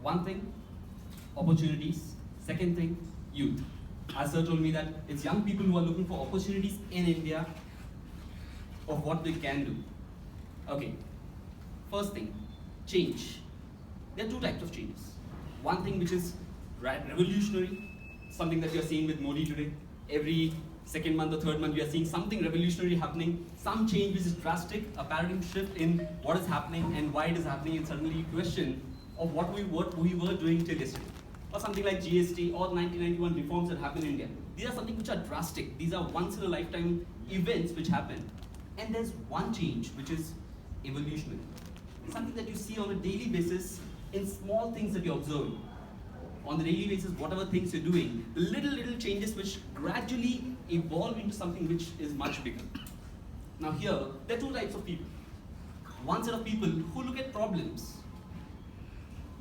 One thing, opportunities. Second thing, youth. As sir told me that it's young people who are looking for opportunities in India of what they can do. Okay, first thing, change. There are two types of changes. One thing which is revolutionary, something that you're seeing with Modi today. Every second month or third month, we are seeing something revolutionary happening, some change which is drastic, a paradigm shift in what is happening and why it is happening, and suddenly you question of what we were doing till yesterday. Or something like GST or 1991 reforms that happen in India. These are something which are drastic. These are once in a lifetime events which happen. And there's one change which is evolutionary. Something that you see on a daily basis in small things that you're observing. On the daily basis, whatever things you're doing, the little changes which gradually evolve into something which is much bigger. Now here, there are two types of people. One set of people who look at problems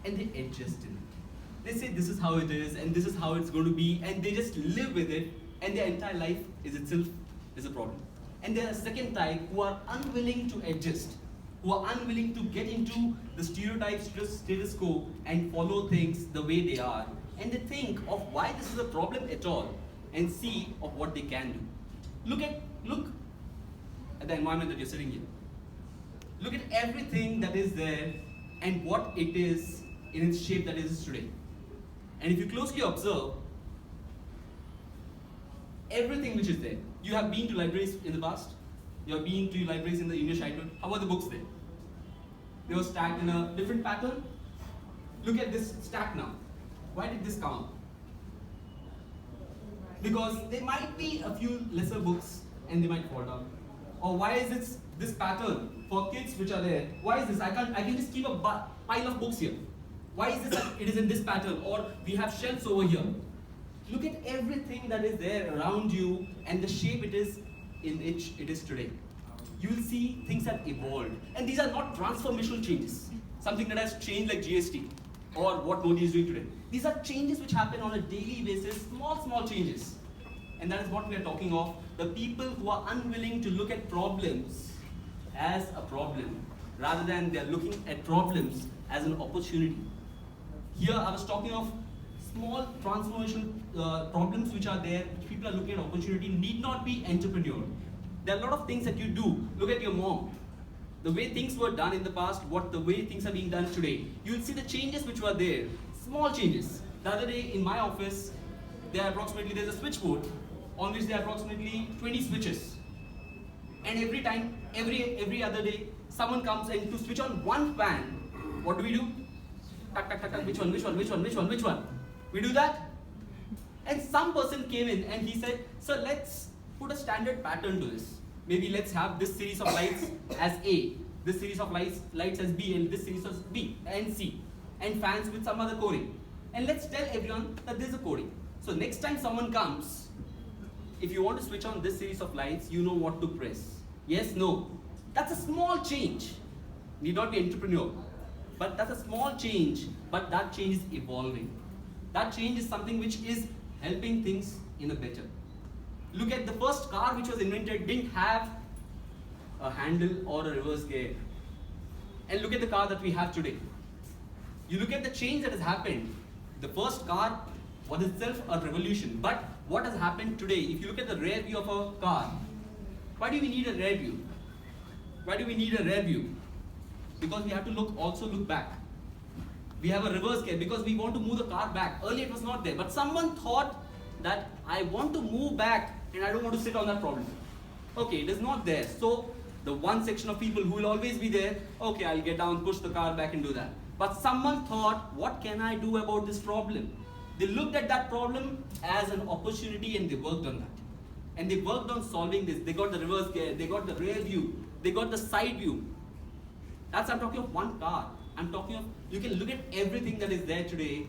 and they adjust in it. They say this is how it is and this is how it's going to be, and they just live with it, and their entire life is itself is a problem. And there are a second type who are unwilling to adjust, who are unwilling to get into the stereotypes, status quo, and follow things the way they are. And they think of why this is a problem at all, and see of what they can do. Look at the environment that you're sitting in. Look at everything that is there and what it is in its shape that it is today. And if you closely observe everything which is there, you have been to libraries in the past, you have been to libraries in the Indian childhood. How were the books there? They were stacked in a different pattern. Look at this stack now. Why did this come up? Because there might be a few lesser books and they might fall down. Or why is this pattern for kids which are there? Why is this? I can just keep a pile of books here. Why is this? It is in this pattern, or we have shelves over here. Look at everything that is there around you and the shape it is in which it is today. You will see things have evolved, and these are not transformational changes. Something that has changed like GST or what Modi is doing today. These are changes which happen on a daily basis, small changes, and that is what we are talking of. The people who are unwilling to look at problems as a problem, rather than they are looking at problems as an opportunity. Here I was talking of small transformational problems which are there, which people are looking at opportunity, need not be entrepreneurial. There are a lot of things that you do. Look at your mom. The way things were done in the past, the way things are being done today. You will see the changes which were there, small changes. The other day in my office, there's a switchboard on which there are approximately 20 switches. And every time, every other day, someone comes and to switch on one fan, what do? Tuck, tuck, tuck, tuck, which one? We do that. And some person came in and he said, sir, let's put a standard pattern to this. Maybe let's have this series of lights as A, this series of lights as B, and this series as B and C, and fans with some other coding. And let's tell everyone that there's a coding. So next time someone comes, if you want to switch on this series of lights, you know what to press. Yes, no. That's a small change. Need not be entrepreneurial. But that's a small change, but that change is evolving. That change is something which is helping things in a better. Look at the first car which was invented, didn't have a handle or a reverse gear. And look at the car that we have today. You look at the change that has happened. The first car was itself a revolution. But what has happened today, if you look at the rear view of a car, why do we need a rear view? Why do we need a rear view? Because we have to also look back. We have a reverse gear because we want to move the car back. Earlier it was not there, but someone thought that I want to move back and I don't want to sit on that problem. Okay, it is not there. So the one section of people who will always be there, okay, I'll get down, push the car back and do that. But someone thought, what can I do about this problem? They looked at that problem as an opportunity and they worked on that. And they worked on solving this. They got the reverse gear, they got the rear view, they got the side view. I'm talking of one car. I'm talking of, you can look at everything that is there today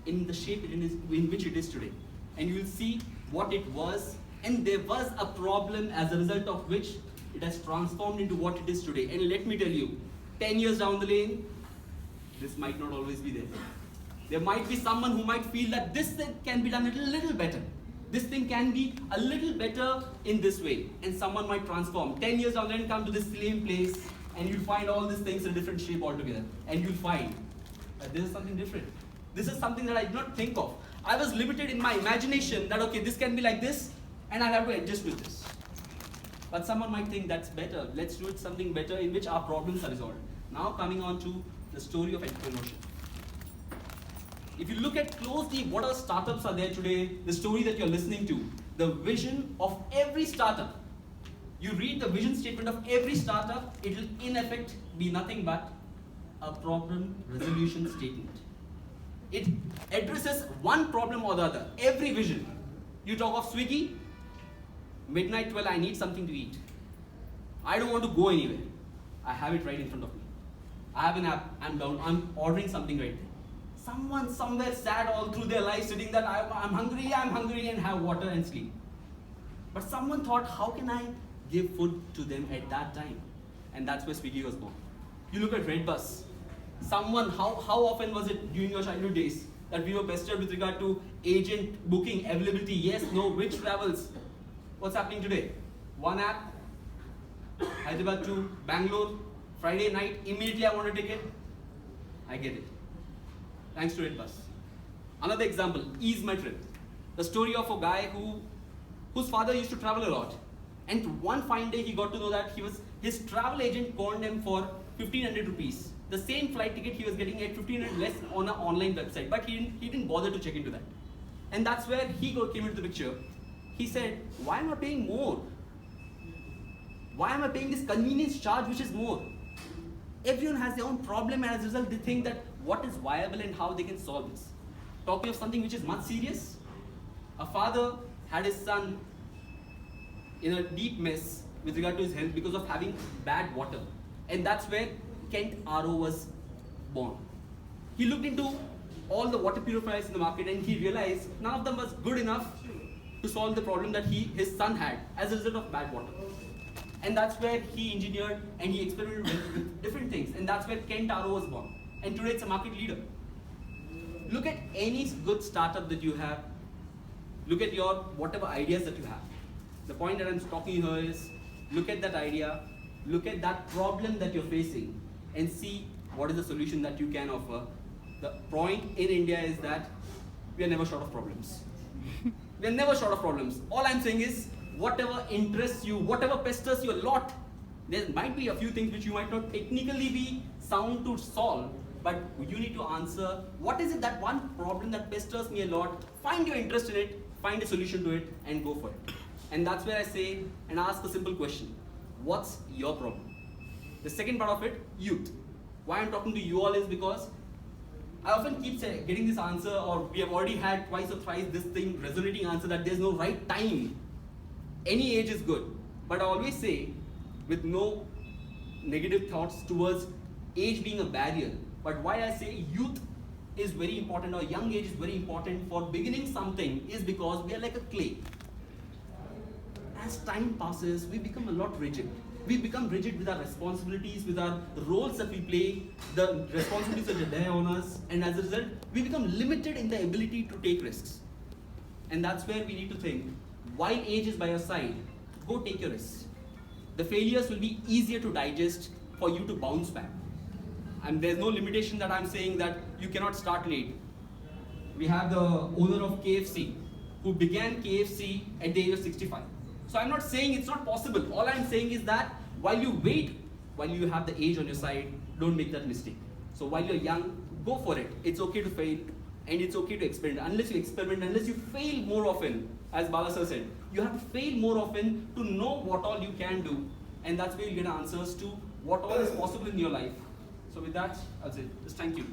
in the shape in which it is today. And you will see what it was, and there was a problem as a result of which it has transformed into what it is today. And let me tell you, 10 years down the lane, this might not always be there. There might be someone who might feel that this thing can be done a little better. This thing can be a little better in this way. And someone might transform. 10 years down the lane, come to this same place, and you'll find all these things in a different shape altogether. And you'll find that this is something different. This is something that I did not think of. I was limited in my imagination that, okay, this can be like this, and I'll have to adjust with this. But someone might think that's better. Let's do it something better in which our problems are resolved. Now coming on to the story of entrepreneurship. If you look at closely what our startups are there today, the story that you're listening to, the vision of every startup, you read the vision statement of every startup, it will in effect be nothing but a problem resolution statement. It addresses one problem or the other. Every vision. You talk of Swiggy, midnight 12, I need something to eat. I don't want to go anywhere. I have it right in front of me. I have an app, I'm down, I'm ordering something right there. Someone somewhere sad all through their life sitting that I'm hungry and have water and sleep. But someone thought, how can I give food to them at that time? And that's where Swiggy was born. You look at Redbus. Someone, how often was it during your childhood days that we were pestered with regard to agent booking, availability, yes, no, which travels? What's happening today? One app, Hyderabad to Bangalore, Friday night, immediately I want a ticket, I get it. Thanks to Redbus. Another example, Ease My Trip. The story of a guy whose father used to travel a lot. And one fine day he got to know that his travel agent called him for 1500 rupees. The same flight ticket he was getting at 1500 less on an online website. But he didn't bother to check into that. And that's where he came into the picture. He said, why am I paying more? Why am I paying this convenience charge which is more? Everyone has their own problem, and as a result they think that what is viable and how they can solve this. Talking of something which is much serious, a father had his son in a deep mess with regard to his health because of having bad water. And that's where Kent RO was born. He looked into all the water purifiers in the market and he realized none of them was good enough to solve the problem that his son had as a result of bad water. And that's where he engineered and he experimented with different things. And that's where Kent RO was born. And today it's a market leader. Look at any good startup that you have. Look at your whatever ideas that you have. The point that I'm talking here is, look at that idea, look at that problem that you're facing and see what is the solution that you can offer. The point in India is that we are never short of problems. We are never short of problems. All I'm saying is, whatever interests you, whatever pesters you a lot, there might be a few things which you might not technically be sound to solve, but you need to answer, what is it that one problem that pesters me a lot, find your interest in it, find a solution to it and go for it. And that's where I say and ask a simple question. What's your problem? The second part of it, youth. Why I'm talking to you all is because I often keep getting this answer, or we have already had twice or thrice this thing, resonating answer that there's no right time. Any age is good. But I always say, with no negative thoughts towards age being a barrier, but why I say youth is very important, or young age is very important for beginning something is because we are like a clay. As time passes, we become a lot rigid. We become rigid with our responsibilities, with our roles that we play, the responsibilities that are there on us, and as a result, we become limited in the ability to take risks. And that's where we need to think, while age is by your side, go take your risks. The failures will be easier to digest for you to bounce back. And there's no limitation that I'm saying that you cannot start late. We have the owner of KFC, who began KFC at the age of 65. So I'm not saying it's not possible. All I'm saying is that while you wait, while you have the age on your side, don't make that mistake. So while you're young, go for it. It's okay to fail and it's okay to experiment. Unless you fail more often, as Bala sir said, you have to fail more often to know what all you can do. And that's where you get answers to what all is possible in your life. So with that, I'll say just thank you.